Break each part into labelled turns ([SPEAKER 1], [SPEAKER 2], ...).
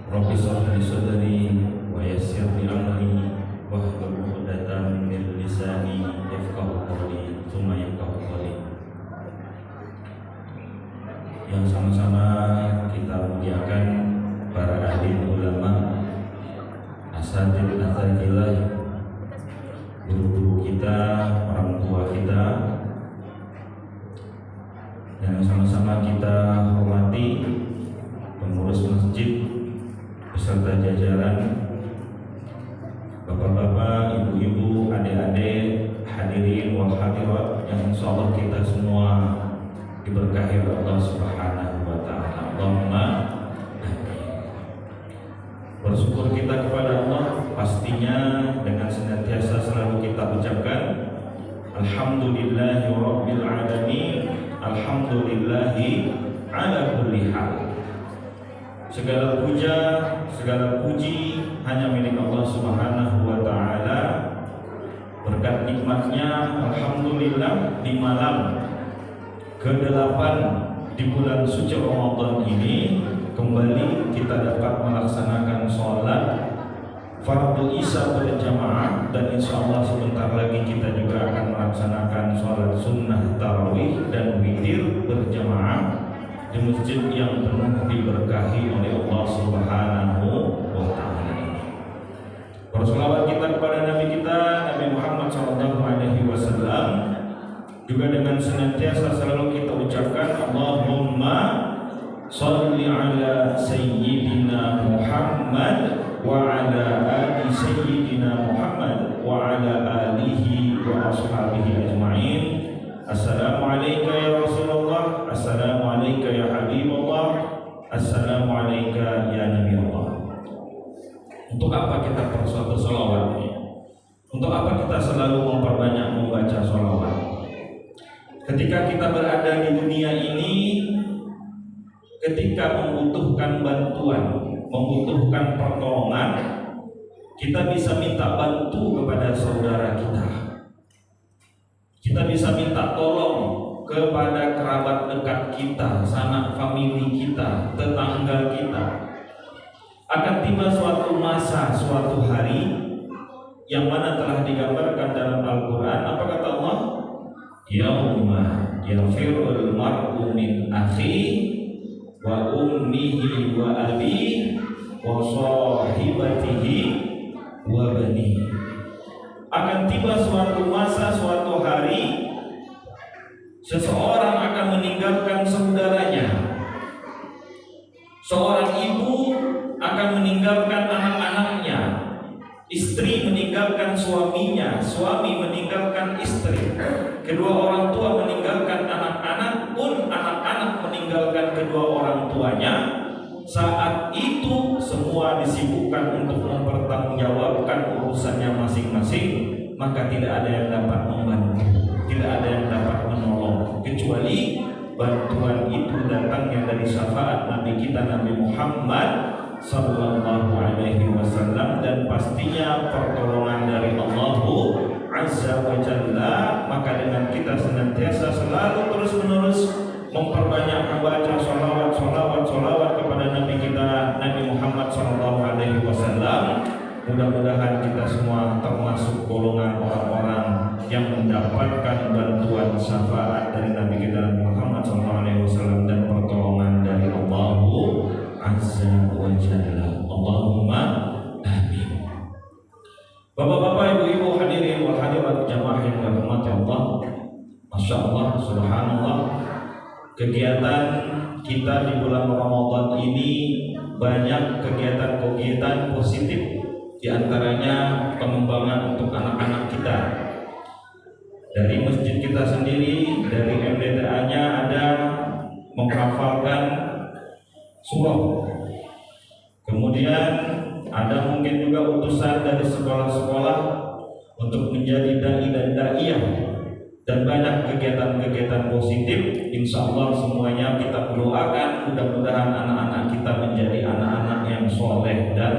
[SPEAKER 1] Rabbi shrah li sadri wa yassir li amri wahlul 'uqdatam min lisani yafqahu qawli tsumma yafqahu qawli. Yang sama-sama kita muliakan para ahli ulama, asatidzah, guru-guru kita, orang tua kita, yang sama-sama kita hormati pengurus masjid beserta jajaran, bapak-bapak, ibu-ibu, adik-adik, hadirin wal hadirat yang insyaallah kita semua diberkahi oleh Allah Subhanahu wa taala. Allahumma amin. Bersyukur kita kepada Allah pastinya dengan senantiasa selalu kita ucapkan alhamdulillahi rabbil alamin, alhamdulillahi ala kulli hal. Segala puja, segala puji hanya milik Allah Subhanahu wa taala. Berkat nikmatnya alhamdulillah di malam ke-8 di bulan suci Ramadan ini kembali kita dapat melaksanakan sholat fardu isya berjamaah, dan insyaallah sebentar lagi kita juga akan melaksanakan sholat sunnah tarawih dan witir berjamaah di masjid yang penuh diberkahi oleh Allah Subhanahu wa taala. Berselawat kita kepada Nabi kita Nabi Muhammad SAW, juga dengan senantiasa selalu kita ucapkan Allahumma sholli ala sayyidina Muhammad wa ala ali sayyidina Muhammad wa ala alihi wa ashabihi ajma'in. Assalamualaikum ya Rasulullah, assalamualaikum ya Habibullah, assalamualaikum ya Nabi Allah. Untuk apa kita bersolawat? Untuk apa kita selalu memperbanyak membaca solawat? Ketika kita berada di dunia ini, ketika membutuhkan bantuan, membutuhkan pertolongan, kita bisa minta bantu kepada saudara kita. Kita bisa minta tolong kepada kerabat dekat kita, sanak famili kita, tetangga kita. Akan tiba suatu masa, suatu hari yang mana telah digambarkan dalam Al-Quran. Apa kata Allah? Yauma yafirul mar'u min akhi wa ummihi wa abihi wa sahibatihi wa banihi. Akan tiba suatu masa, suatu hari, seseorang akan meninggalkan saudaranya. Seorang ibu akan meninggalkan anak-anaknya, istri meninggalkan suaminya, suami meninggalkan istri, kedua orang tua meninggalkan anak-anak, pun anak-anak meninggalkan kedua orang tuanya. Saat itu semua disibukkan untuk mempertanggungjawabkan urusannya masing-masing, maka tidak ada yang dapat membantu, tidak ada yang dapat menolong, kecuali bantuan itu datangnya dari syafaat Nabi kita Nabi Muhammad sallallahu alaihi wasallam, dan pastinya pertolongan dari Allah Azza wa Jalla. Maka dengan kita senantiasa selalu terus-menerus memperbanyak membaca solawat kepada Nabi kita Nabi Muhammad sallallahu alaihi wasallam, mudah-mudahan kita semua termasuk golongan orang-orang yang mendapatkan bantuan syafaat dari Nabi kita Nabi Muhammad sallallahu alaihi wasallam dan pertolongan dari Allah Azza wa Jalla. Allahumma amin. Bapak-bapak, ibu-ibu, hadirin wal hadirat jamaah yang dirahmati Allah. Masya Allah, subhanallah, kegiatan kita di bulan Ramadan ini banyak kegiatan-kegiatan positif, diantaranya pengembangan untuk anak-anak kita. Dari masjid kita sendiri, dari MDTA-nya ada menghafalkan surah. Kemudian ada mungkin juga utusan dari sekolah-sekolah untuk menjadi dai dan daiyah, dan banyak kegiatan-kegiatan positif. Insya Allah semuanya kita doakan, mudah-mudahan anak-anak kita menjadi anak-anak yang soleh dan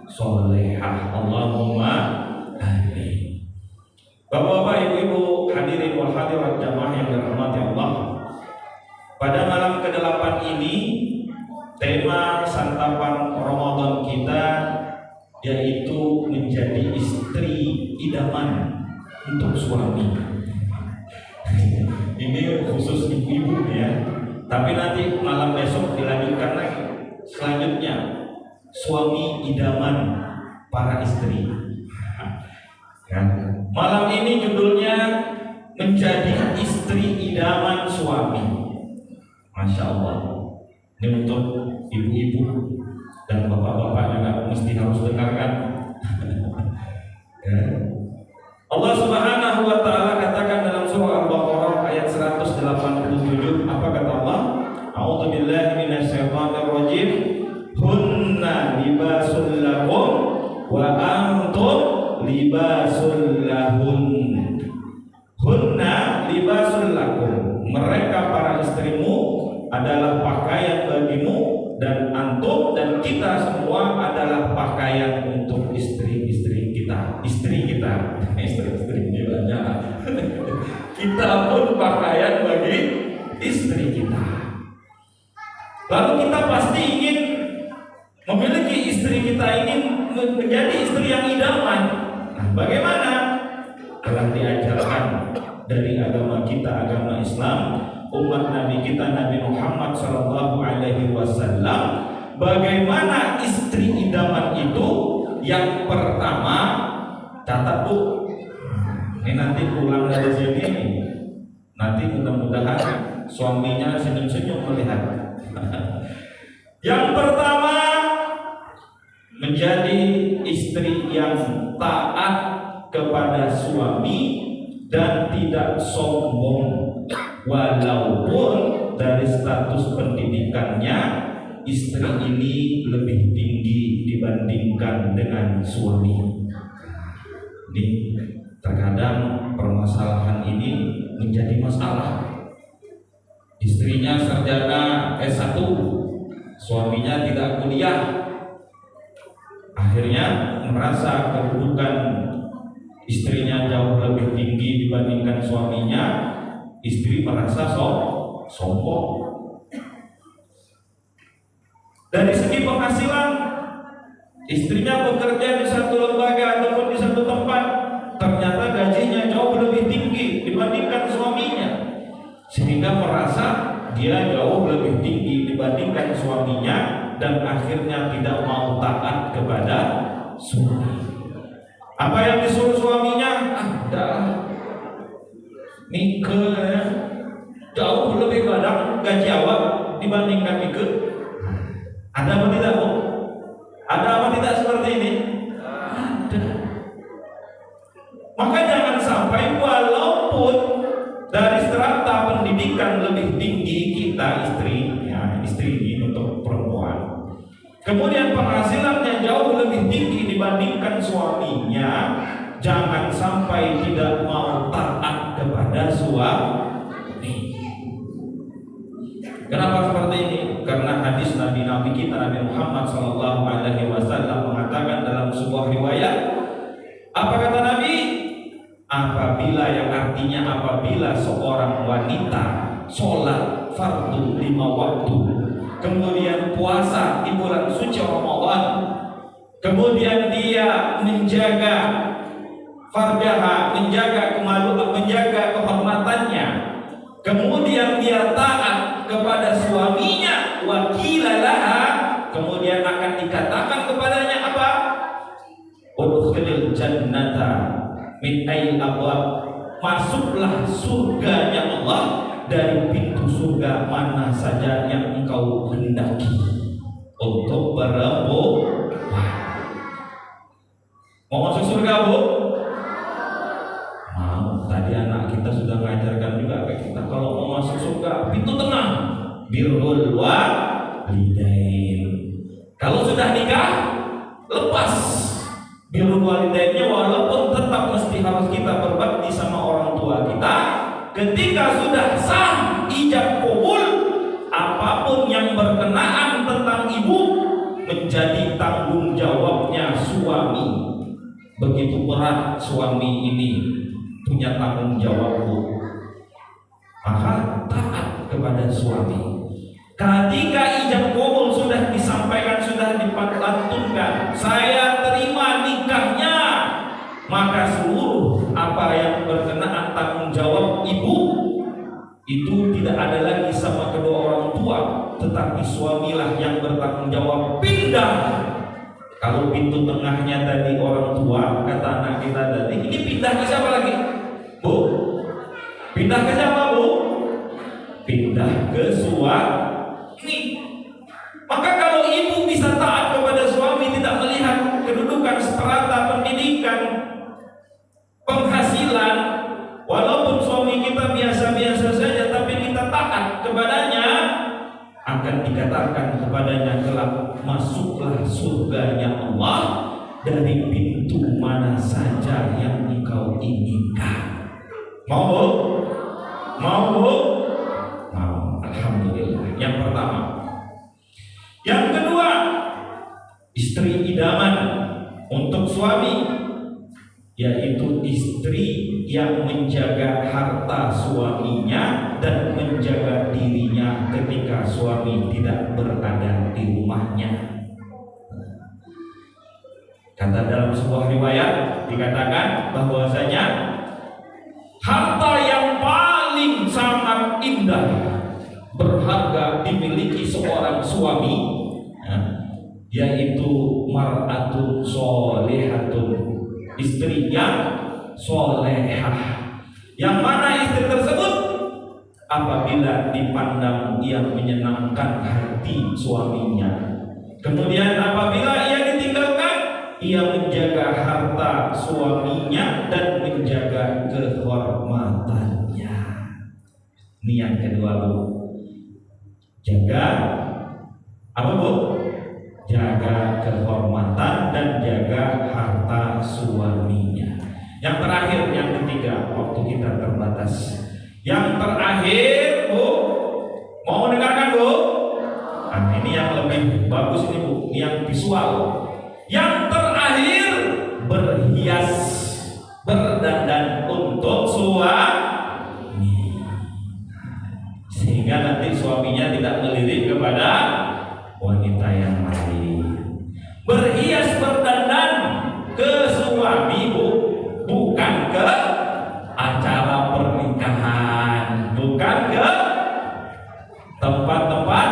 [SPEAKER 1] solehah. Allahumma amin. Bapak-bapak, ibu-ibu, hadirin wal hadirat jamaah yang dirahmati Allah. Pada malam ke-8 ini, tema santapan Ramadan kita, yaitu menjadi istri idaman untuk suami. Ini khusus ibu-ibu ya. Tapi nanti malam besok dilanjutkan lagi. Selanjutnya, suami idaman para istri. Ya. Malam ini judulnya menjadi istri idaman suami. Masya Allah. Ini untuk ibu-ibu dan bapak-bapak juga mesti harus dengarkan. Ya. Allah Subhanahu wa taala katakan dalam surah Al-Baqarah ayat 187, apa kata Allah? A'udzu billahi minasyaitonir rajim. Hunna libasul lakum wa antum libasul lahun. Hunna libasul lakum. Mereka para istrimu adalah pakaian bagimu, dan antum dan kita semua adalah pakaian untuk istri-istri kita. Istri kita, istri-istri ini banyak. Kita pun pakaian bagi istri kita. Lalu kita pasti ingin memiliki istri kita ini menjadi istri yang idaman. Nah, bagaimana? Telah diajarkan dari agama kita, agama Islam, umat Nabi kita Nabi Muhammad Sallallahu Alaihi Wasallam, bagaimana istri idaman itu. Yang pertama, catat Bu, ini nanti pulang dari sini, nanti mudah-mudahan suaminya senyum-senyum melihat. Yang pertama, menjadi istri yang taat kepada suami dan tidak sombong, walaupun dari status pendidikannya istri ini lebih tinggi dibandingkan dengan suami. Ini terkadang permasalahan ini menjadi masalah. Istrinya sarjana S1, suaminya tidak kuliah. Akhirnya merasa kedudukan istrinya jauh lebih tinggi dibandingkan suaminya. Istri merasa sombong. Dari segi penghasilan, istrinya bekerja di satu lembaga ataupun di satu tempat, ternyata gajinya jauh lebih tinggi dibandingkan suaminya, sehingga merasa dia jauh lebih tinggi dibandingkan suaminya, dan akhirnya tidak mau taat kepada suami. Apa yang disuruh suaminya? Mike jauh lebih banyak gaji awak dibandingkan Mike. Ada apa tidak, Bu? Ada apa tidak seperti ini? Ada. Maka jangan sampai walaupun dari strata pendidikan lebih tinggi kita istri, ya istri ini untuk perempuan, kemudian penghasilannya jauh lebih tinggi dibandingkan suaminya, jangan sampai tidak mau taat kepada suami. Kenapa seperti ini? Karena hadis Nabi kita Nabi Muhammad Sallallahu Alaihi Wasallam mengatakan dalam sebuah riwayat, apa kata Nabi? Apabila, yang artinya apabila seorang wanita sholat fardu 5 waktu, kemudian puasa di bulan suci Ramadan, kemudian dia menjaga farjaha, menjaga kemaluan, menjaga kehormatannya, kemudian dia taat kepada suaminya, wakilalaha, kemudian akan dikatakan kepadanya apa? Udkhulil jannata min ayil abwab, masuklah surganya Allah dari pintu surga mana saja yang engkau hendaki. Untuk perempuan mau masuk surga, Bu? Mau. Tadi anak kita sudah mengajarkan juga ke kita, kalau mau masuk surga pintu tengah, birrul walidain. Kalau sudah nikah, lepas birrul walidainnya, walaupun tetap mesti harus kita berbakti sama orang tua kita. Ketika sudah sah ijab qabul, apapun yang berkenaan tentang ibu menjadi tanggung jawabnya suami. Begitu berat suami ini punya tanggung jawab, Bu. Maka taat kepada suami. Ketika ijab qabul sudah disampaikan, sudah dilantunkan, bertanggung jawab, pindah. Kalau pintu tengahnya tadi orang tua, kata anak kita tadi, ini pindah ke siapa lagi? Bu? Pindah ke siapa, Bu? Pindah ke suami. Maka kalau ibu bisa taat kepada suami, tidak melihat kedudukan, strata, pendidikan, penghasilan, walaupun suami kita biasa-biasa saja, tapi kita taat kepadanya, akan dikatakan kepadanya kelak, masuklah surganya Allah dari pintu mana saja yang engkau inginkan. Mau Bu? Mau Bu? Mau. Alhamdulillah. Yang pertama. Yang kedua, istri idaman untuk suami, yaitu istri yang menjaga harta suaminya dan menjaga dirinya ketika suami tidak berada di rumahnya. Kata dalam sebuah riwayat dikatakan bahwasanya harta yang paling sangat indah, berharga dimiliki seorang suami, yaitu mar'atun solehatun, istri yang solehah, yang mana istri tersebut apabila dipandang ia menyenangkan hati suaminya, kemudian apabila ia ditinggalkan, ia menjaga harta suaminya dan menjaga kehormatannya. Ini yang kedua, Bu. Jaga apa, Bu? Jaga kehormatan dan jaga harta suaminya. Yang terakhir, yang ketiga, waktu kita terbatas. Yang terakhir, Bu, mau dengarkan, Bu? Nah, ini yang lebih bagus ini, Bu, ini yang visual. Yang terakhir, berhias, berdandan untuk suami, sehingga nanti suaminya tidak melirik kepada wanita yang lain. Berhias, berdandan ke suami, Bu, bukan ke acara pernikahan, bukan ke tempat-tempat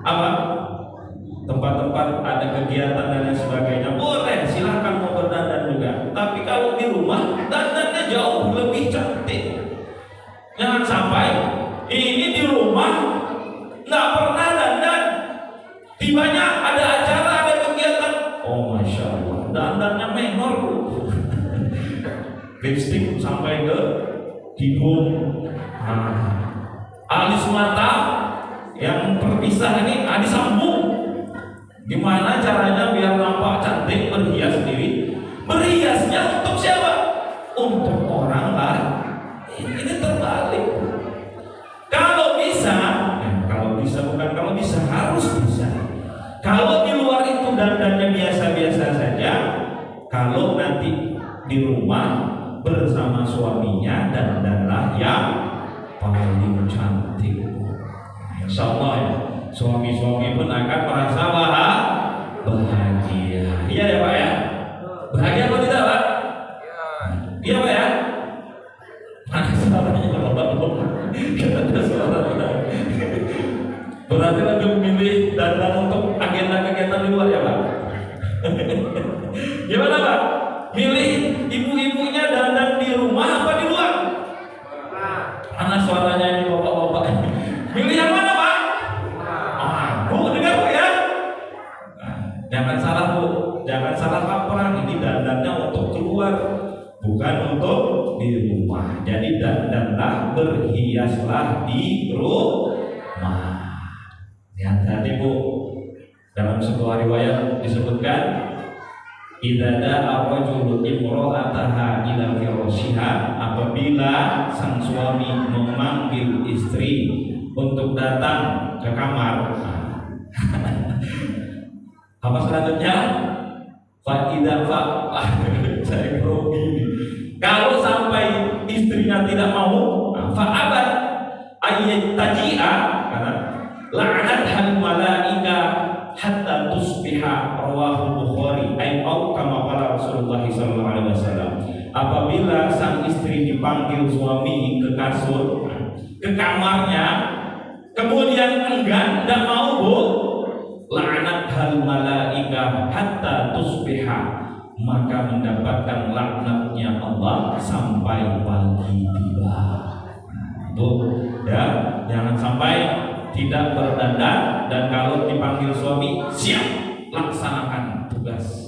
[SPEAKER 1] apa? Tempat-tempat ada kegiatan dan lain sebagainya. Boleh, silahkan mau berdandan juga. Tapi kalau di rumah, dandannya jauh lebih cantik. Jangan sampai ini di rumah nggak pernah dandan, tibanya ada acara, ada kegiatan, oh masya Allah, dandannya menor, lipstick sampai ke hidung, alis mata yang terpisah ini disambung. Gimana caranya biar nampak cantik, berhias sendiri? Berhiasnya untuk siapa? Untuk orang lain. Ini terbalik. Kalau bisa, bukan kalau bisa, harus bisa. Kalau di luar itu dandannya biasa-biasa saja, kalau nanti di rumah bersama suaminya, dandanlah yang paling cantik. Insya Allah ya, suami-suami pun akan merasa bahagia. Iya ya Pak ya? Bahagia atau tidak Pak? Iya Pak ya? Mana suaranya berarti lagi memilih dandan untuk agenda kegiatan di luar ya Pak? Gimana Pak? Milih ibu-ibunya dandan di rumah apa di luar? Mana suaranya ini bapak-bapak? Milih yang mana Pak? Bu, dengar Bu ya? Jangan salah Bu, jangan salah kaprah. Ini dandannya untuk keluar, bukan untuk di rumah. Jadi dandanlah, berhiaslah di rumah. Yang tadi Bu, dalam sebuah riwayat disebutkan, idza da'a rajulu imra'ataha ila firashiha, apabila sang suami memanggil istri untuk datang ke kamar. Apa selanjutnya? Fa'idha saya grogi. Kalau sampai istrinya tidak mau, fa'abat ayat taji'a, karena la'anat hal malaika hatta tusbiha, rawahu Bukhari. Atau kama qala Rasulullah sallallahu alaihi wasallam. Apabila sang istri dipanggil suami ke kasur, ke kamarnya, kemudian enggan, tidak mau bu, la'anat hal malaika hatta tusbiha, maka mendapatkan laknatnya Allah sampai pagi tiba. Tuh ya, jangan sampai tidak berdandan, dan kalau dipanggil suami siap laksanakan tugas.